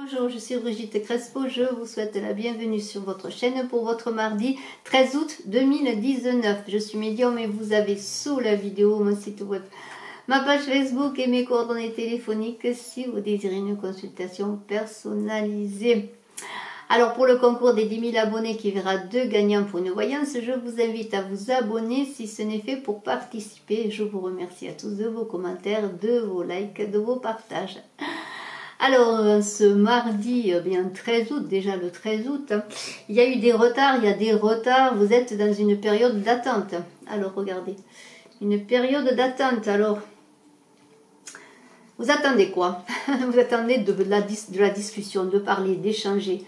Bonjour, je suis Brigitte Crespo, je vous souhaite la bienvenue sur votre chaîne pour votre mardi 13 août 2019. Je suis médium et vous avez sous la vidéo mon site web, ma page Facebook et mes coordonnées téléphoniques si vous désirez une consultation personnalisée. Alors pour le concours des 10 000 abonnés qui verra 2 gagnants pour une voyance, je vous invite à vous abonner si ce n'est fait pour participer. Je vous remercie à tous de vos commentaires, de vos likes, de vos partages. Alors, ce mardi, bien 13 août, déjà le 13 août, il y a eu des retards, vous êtes dans une période d'attente. Alors, regardez, une période d'attente, alors, vous attendez quoi? Vous attendez de la discussion, de parler, d'échanger.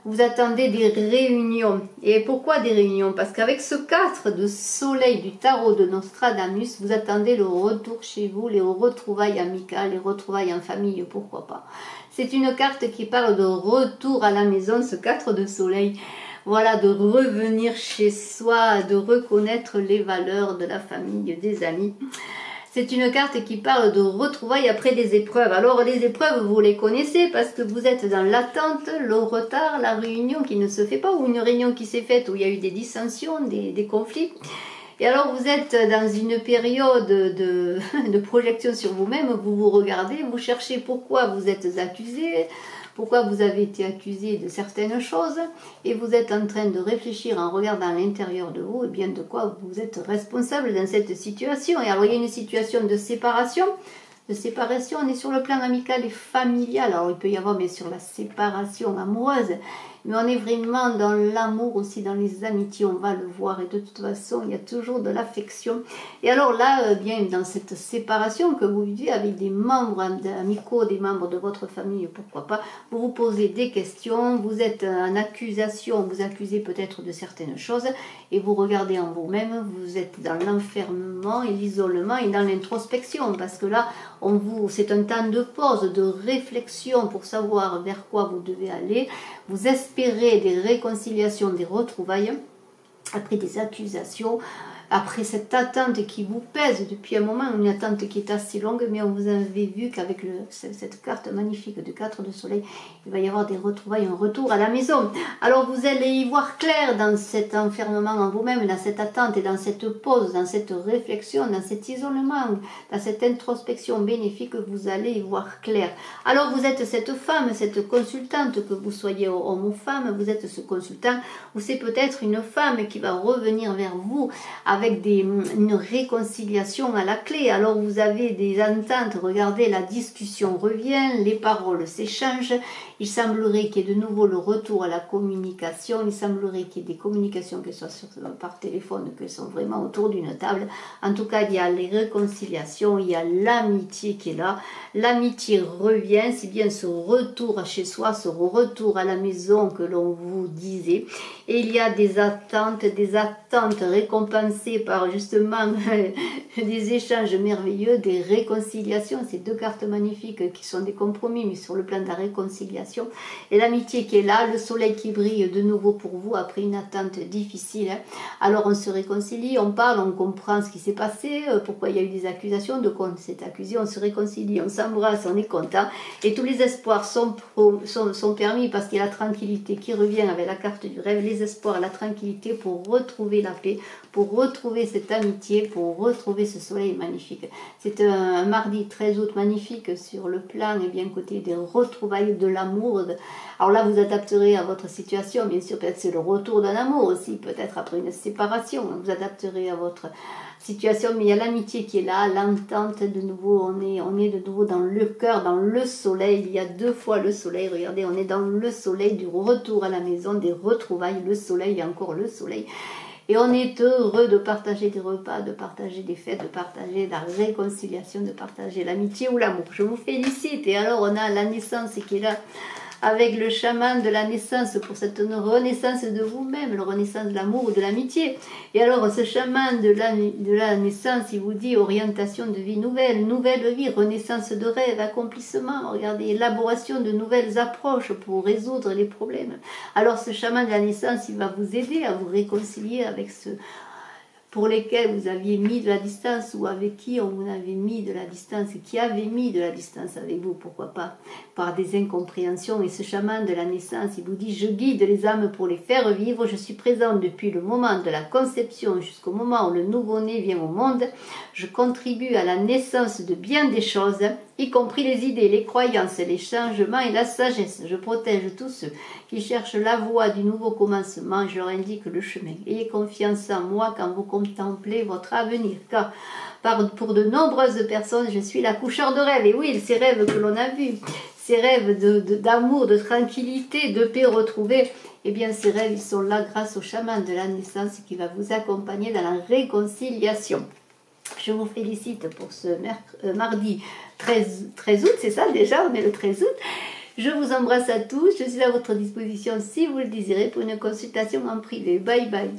Vous attendez des réunions. Et pourquoi des réunions? Parce qu'avec ce 4 de soleil du tarot de Nostradamus, vous attendez le retour chez vous, les retrouvailles amicales, les retrouvailles en famille, pourquoi pas. C'est une carte qui parle de retour à la maison, ce 4 de soleil. Voilà, de revenir chez soi, de reconnaître les valeurs de la famille, des amis. C'est une carte qui parle de retrouvailles après des épreuves. Alors les épreuves, vous les connaissez parce que vous êtes dans l'attente, le retard, la réunion qui ne se fait pas ou une réunion qui s'est faite où il y a eu des dissensions, des conflits. Et alors vous êtes dans une période de projection sur vous-même, vous vous regardez, vous cherchez pourquoi vous êtes accusé, pourquoi vous avez été accusé de certaines choses, et vous êtes en train de réfléchir en regardant à l'intérieur de vous, et bien de quoi vous êtes responsable dans cette situation. Et alors il y a une situation de séparation, on est sur le plan amical et familial. Alors il peut y avoir bien sûr la séparation amoureuse, mais on est vraiment dans l'amour aussi, dans les amitiés, on va le voir, et de toute façon il y a toujours de l'affection. Et alors là, bien dans cette séparation que vous vivez avec des membres amicaux, des membres de votre famille, pourquoi pas, vous vous posez des questions, vous êtes en accusation, vous accusez peut-être de certaines choses, et vous regardez en vous-même, vous êtes dans l'enfermement et l'isolement et dans l'introspection, parce que là, c'est un temps de pause, de réflexion pour savoir vers quoi vous devez aller. Vous espérez des réconciliations, des retrouvailles, après des accusations, après cette attente qui vous pèse depuis un moment, une attente qui est assez longue, mais vous avez vu qu'avec cette carte magnifique de 4 de soleil, il va y avoir des retrouvailles, un retour à la maison. Alors vous allez y voir clair dans cet enfermement en vous-même, dans cette attente et dans cette pause, dans cette réflexion, dans cet isolement, dans cette introspection bénéfique, vous allez y voir clair. Alors vous êtes cette femme, cette consultante, que vous soyez homme ou femme, vous êtes ce consultant, ou c'est peut-être une femme qui va revenir vers vous avec une réconciliation à la clé. Alors vous avez des ententes, regardez, la discussion revient, les paroles s'échangent, il semblerait qu'il y ait de nouveau le retour à la communication, il semblerait qu'il y ait des communications, que ce soit par téléphone, qu'elles sont vraiment autour d'une table. En tout cas, il y a les réconciliations, il y a l'amitié qui est là, l'amitié revient, c'est bien ce retour chez soi, ce retour à la maison que l'on vous disait, et il y a des attentes récompensées par justement des échanges merveilleux, des réconciliations, ces deux cartes magnifiques qui sont des compromis mais sur le plan de la réconciliation, et l'amitié qui est là, le soleil qui brille de nouveau pour vous après une attente difficile. Alors on se réconcilie, on parle, on comprend ce qui s'est passé, pourquoi il y a eu des accusations, de quoi on s'est accusé, on se réconcilie, on s'embrasse, on est content, et tous les espoirs sont permis parce qu'il y a la tranquillité qui revient avec la carte du rêve, les espoirs, la tranquillité pour retrouver la paix, pour retrouver cette amitié, pour retrouver ce soleil magnifique. C'est un mardi 13 août magnifique sur le plan et bien côté des retrouvailles de l'amour. Alors là, vous adapterez à votre situation, bien sûr, peut-être c'est le retour d'un amour aussi, peut-être après une séparation, vous adapterez à votre situation, mais il y a l'amitié qui est là, l'entente de nouveau, on est de nouveau dans le cœur, dans le soleil, il y a 2 fois le soleil, regardez, on est dans le soleil du retour à la maison, des retrouvailles, le soleil et encore le soleil. Et on est heureux de partager des repas, de partager des fêtes, de partager la réconciliation, de partager l'amitié ou l'amour. Je vous félicite. Et alors on a la naissance qui est là avec le chaman de la naissance pour cette renaissance de vous-même, la renaissance de l'amour ou de l'amitié. Et alors ce chaman de la naissance, il vous dit orientation de vie nouvelle, nouvelle vie, renaissance de rêve, accomplissement, regardez, élaboration de nouvelles approches pour résoudre les problèmes. Alors ce chaman de la naissance, il va vous aider à vous réconcilier avec pour lesquels vous aviez mis de la distance ou avec qui on vous avait mis de la distance et qui avait mis de la distance avec vous, pourquoi pas, par des incompréhensions. Et ce chaman de la naissance, il vous dit, je guide les âmes pour les faire vivre, je suis présent depuis le moment de la conception jusqu'au moment où le nouveau-né vient au monde, je contribue à la naissance de bien des choses, y compris les idées, les croyances, les changements et la sagesse. Je protège tous ceux qui cherchent la voie du nouveau commencement, je leur indique le chemin. Ayez confiance en moi quand vous contemplez votre avenir, car pour de nombreuses personnes, je suis l'accoucheur de rêves. Et oui, ces rêves que l'on a vus, ces rêves d'amour, de tranquillité, de paix retrouvée, eh bien ces rêves, ils sont là grâce au chaman de la naissance qui va vous accompagner dans la réconciliation. Je vous félicite pour ce mardi 13 août, c'est ça déjà, on est le 13 août. Je vous embrasse à tous, je suis à votre disposition si vous le désirez pour une consultation en privé. Bye bye.